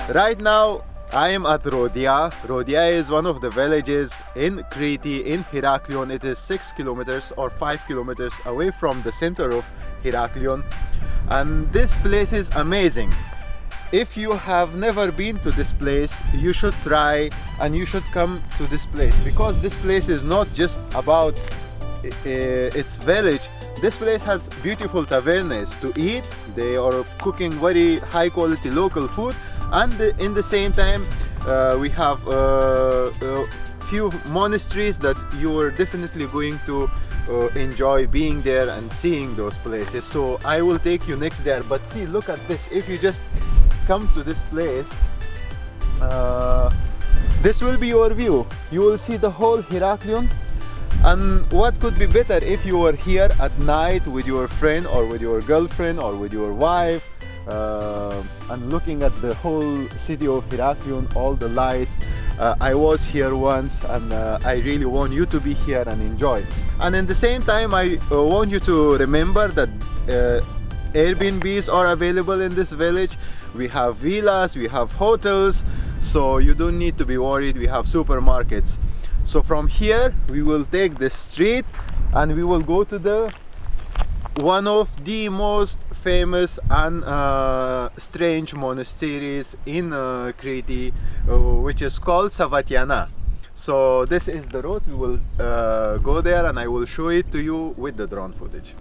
Right now I am at Rodia. Rodia is one of the villages in Crete, in Heraklion. It is 6 kilometers or 5 kilometers away from the center of Heraklion, and this place is amazing. If you have never been to this place, you should try and you should come to this place, because this place is not just about its village. This place has beautiful tavernas to eat. They are cooking very high quality local food, and in the same time we have few monasteries that you are definitely going to enjoy being there and seeing those places. So I will take you next there. But see, look at this. If you just come to this place, this will be your view. You will see the whole Heraklion. And what could be better if you were here at night with your friend or with your girlfriend or with your wife, and looking at the whole city of Heraklion, all the lights. I was here once, and I really want you to be here and enjoy. And in the same time, I want you to remember that Airbnbs are available in this village. We have villas, we have hotels, so you don't need to be worried. We have supermarkets. So from here we will take the street and we will go to the one of the most famous and strange monasteries in Crete, which is called Savatiana. So this is the road. We will go there and I will show it to you with the drone footage.